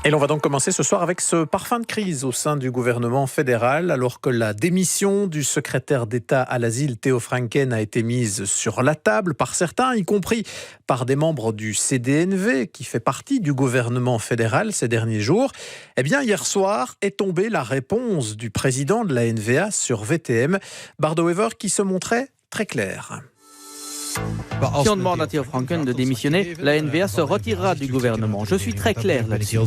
Et l'on va donc commencer ce soir avec ce parfum de crise au sein du gouvernement fédéral, alors que la démission du secrétaire d'État à l'asile Theo Franken a été mise sur la table par certains, y compris par des membres du CDNV, qui fait partie du gouvernement fédéral ces derniers jours. Eh bien, hier soir est tombée la réponse du président de la NVA sur VTM, Bardo Wever, qui se montrait très clair. Si on demande à Theo Franken de démissionner, la NVA se retirera du gouvernement. Je suis très clair là-dessus.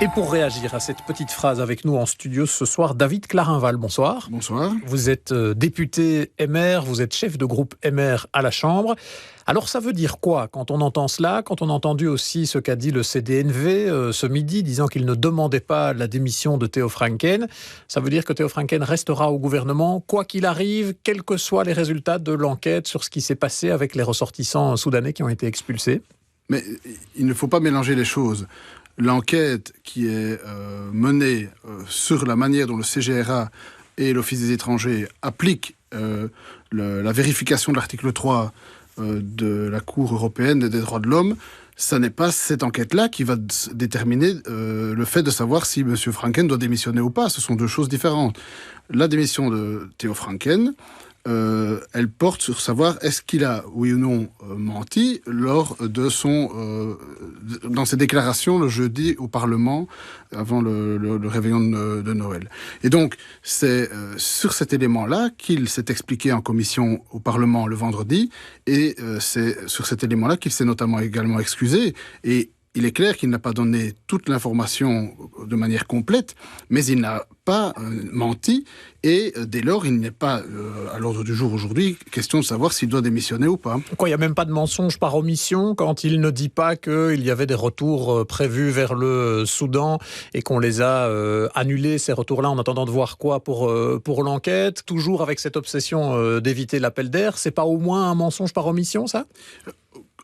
Et pour réagir à cette petite phrase avec nous en studio ce soir, David Clarinval, bonsoir. Bonsoir. Vous êtes député MR, vous êtes chef de groupe MR à la Chambre. Alors ça veut dire quoi quand on entend cela, quand on a entendu aussi ce qu'a dit le CDNV ce midi, disant qu'il ne demandait pas la démission de Theo Franken? Ça veut dire que Theo Franken restera au gouvernement, quoi qu'il arrive, quels que soient les résultats de l'enquête sur ce qui s'est passé avec les ressortissants soudanais qui ont été expulsés? Mais il ne faut pas mélanger les choses. L'enquête qui est menée sur la manière dont le CGRA et l'Office des étrangers appliquent la vérification de l'article 3 de la Cour européenne des droits de l'homme, ça n'est pas cette enquête-là qui va déterminer le fait de savoir si M. Franken doit démissionner ou pas. Ce sont deux choses différentes. La démission de Theo Franken, elle porte sur savoir est-ce qu'il a, oui ou non, menti lors de dans ses déclarations le jeudi au Parlement avant le réveillon de Noël. Et donc, c'est sur cet élément-là qu'il s'est expliqué en commission au Parlement le vendredi, et c'est sur cet élément-là qu'il s'est notamment également excusé. Et il est clair qu'il n'a pas donné toute l'information de manière complète, mais il n'a pas menti, et dès lors, il n'est pas à l'ordre du jour aujourd'hui question de savoir s'il doit démissionner ou pas. Quoi, il n'y a même pas de mensonge par omission quand il ne dit pas qu'il y avait des retours prévus vers le Soudan et qu'on les a annulés, ces retours-là, en attendant de voir quoi pour l'enquête, toujours avec cette obsession d'éviter l'appel d'air. C'est pas au moins un mensonge par omission, ça ?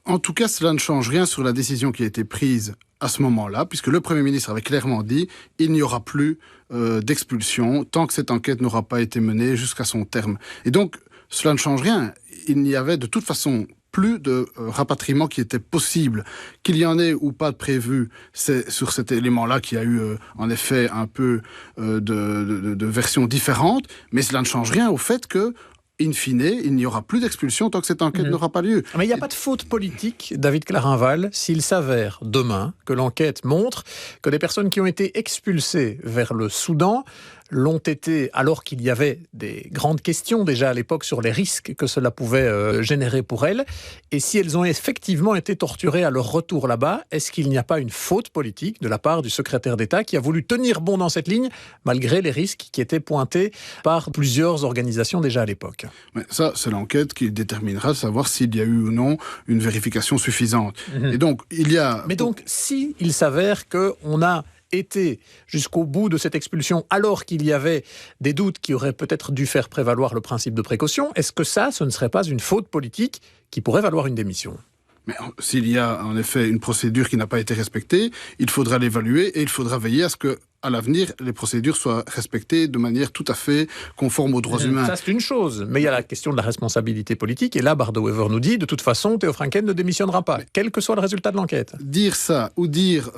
En tout cas, cela ne change rien sur la décision qui a été prise à ce moment-là, puisque le Premier ministre avait clairement dit il n'y aura plus d'expulsion tant que cette enquête n'aura pas été menée jusqu'à son terme. Et donc, cela ne change rien. Il n'y avait de toute façon plus de rapatriement qui était possible. Qu'il y en ait ou pas de prévu, c'est sur cet élément-là qu'il y a eu en effet un peu de versions différentes, mais cela ne change rien au fait que in fine, il n'y aura plus d'expulsion tant que cette enquête n'aura pas lieu. Mais il n'y a pas de faute politique, David Clarinval, s'il s'avère demain que l'enquête montre que les personnes qui ont été expulsées vers le Soudan l'ont été alors qu'il y avait des grandes questions déjà à l'époque sur les risques que cela pouvait générer pour elles. Et si elles ont effectivement été torturées à leur retour là-bas, est-ce qu'il n'y a pas une faute politique de la part du secrétaire d'État qui a voulu tenir bon dans cette ligne malgré les risques qui étaient pointés par plusieurs organisations déjà à l'époque? Mais ça, c'est l'enquête qui déterminera de savoir s'il y a eu ou non une vérification suffisante. Et donc, il y a... Mais donc, si il s'avère qu'on a été jusqu'au bout de cette expulsion alors qu'il y avait des doutes qui auraient peut-être dû faire prévaloir le principe de précaution, est-ce que ça, ce ne serait pas une faute politique qui pourrait valoir une démission ? Mais s'il y a en effet une procédure qui n'a pas été respectée, il faudra l'évaluer et il faudra veiller à ce que, à l'avenir, les procédures soient respectées de manière tout à fait conforme aux droits humains. Ça, c'est une chose. Mais il y a la question de la responsabilité politique. Et là, Bardo Wever nous dit, de toute façon, Theo Franken ne démissionnera pas, quel que soit le résultat de l'enquête. Dire ça ou dire...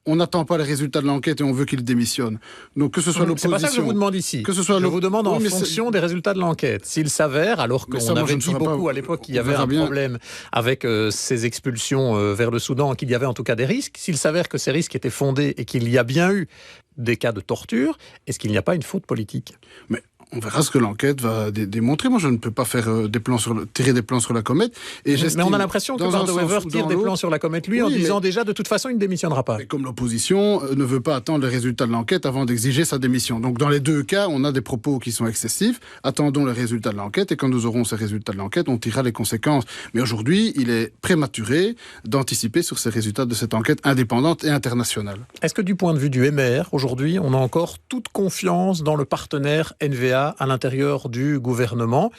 on n'attend pas les résultats de l'enquête et on veut qu'il démissionne. Donc que ce soit l'opposition... C'est pas ça que je vous demande ici. Je vous demande en fonction des résultats de l'enquête. S'il s'avère, alors qu'on avait dit beaucoup à l'époque qu'il y avait un problème avec ces expulsions vers le Soudan, qu'il y avait en tout cas des risques, s'il s'avère que ces risques étaient fondés et qu'il y a bien eu des cas de torture, est-ce qu'il n'y a pas une faute politique ? Mais on verra ce que l'enquête va démontrer. Moi, je ne peux pas faire tirer des plans sur la comète. Et mais on a l'impression que Bardo Wever tire des plans sur la comète, lui, en disant déjà, de toute façon, il ne démissionnera pas. Mais comme l'opposition ne veut pas attendre les résultats de l'enquête avant d'exiger sa démission. Donc, dans les deux cas, on a des propos qui sont excessifs. Attendons les résultats de l'enquête, et quand nous aurons ces résultats de l'enquête, on tirera les conséquences. Mais aujourd'hui, il est prématuré d'anticiper sur ces résultats de cette enquête indépendante et internationale. Est-ce que du point de vue du MR, aujourd'hui, on a encore toute confiance dans le partenaire NVA à l'intérieur du gouvernement,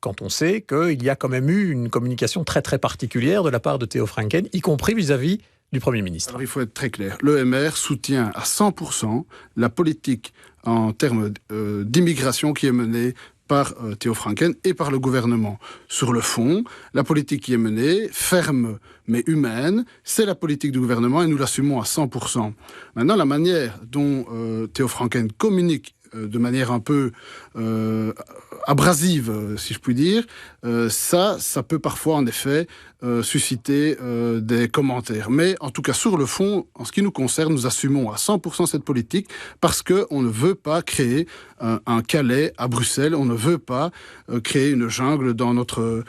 quand on sait qu'il y a quand même eu une communication très très particulière de la part de Theo Franken, y compris vis-à-vis du Premier ministre? Alors il faut être très clair, le MR soutient à 100% la politique en termes d'immigration qui est menée par Theo Francken et par le gouvernement. Sur le fond, la politique qui est menée, ferme mais humaine, c'est la politique du gouvernement et nous l'assumons à 100%. Maintenant, la manière dont Theo Francken communique de manière un peu abrasive, si je puis dire, ça peut parfois en effet susciter des commentaires. Mais en tout cas, sur le fond, en ce qui nous concerne, nous assumons à 100% cette politique parce qu'on ne veut pas créer un Calais à Bruxelles, on ne veut pas créer une jungle dans notre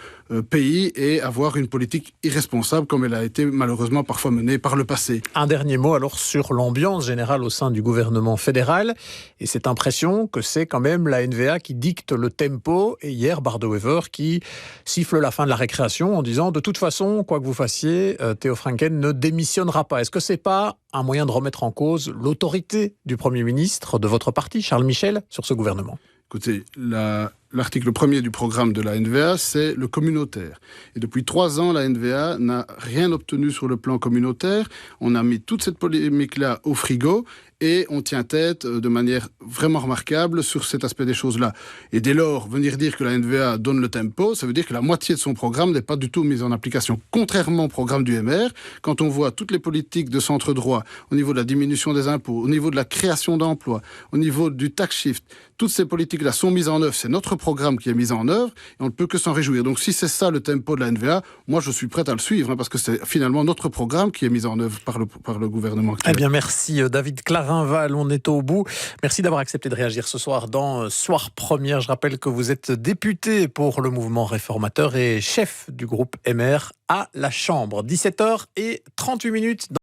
pays et avoir une politique irresponsable comme elle a été malheureusement parfois menée par le passé. Un dernier mot alors sur l'ambiance générale au sein du gouvernement fédéral et cette impression que c'est quand même la NVA qui dicte le tempo et hier Bardewever qui siffle la fin de la récréation en disant de toute façon, quoi que vous fassiez, Theo Francken ne démissionnera pas. Est-ce que c'est pas un moyen de remettre en cause l'autorité du Premier ministre de votre parti, Charles Michel, sur ce gouvernement ? Écoutez, l'article 1er du programme de la NVA, c'est le communautaire. Et depuis 3 ans, la NVA n'a rien obtenu sur le plan communautaire. On a mis toute cette polémique-là au frigo et on tient tête de manière vraiment remarquable sur cet aspect des choses-là. Et dès lors, venir dire que la NVA donne le tempo, ça veut dire que la moitié de son programme n'est pas du tout mise en application. Contrairement au programme du MR, quand on voit toutes les politiques de centre-droit, au niveau de la diminution des impôts, au niveau de la création d'emplois, au niveau du tax shift, toutes ces politiques-là sont mises en œuvre. C'est notre programme qui est mis en œuvre et on ne peut que s'en réjouir. Donc si c'est ça le tempo de la NVA, moi je suis prêt à le suivre parce que c'est finalement notre programme qui est mis en œuvre par le gouvernement actuel. Eh bien merci David Clarinval, on est au bout. Merci d'avoir accepté de réagir ce soir dans Soir Première. Je rappelle que vous êtes député pour le mouvement réformateur et chef du groupe MR à la Chambre. 17h38.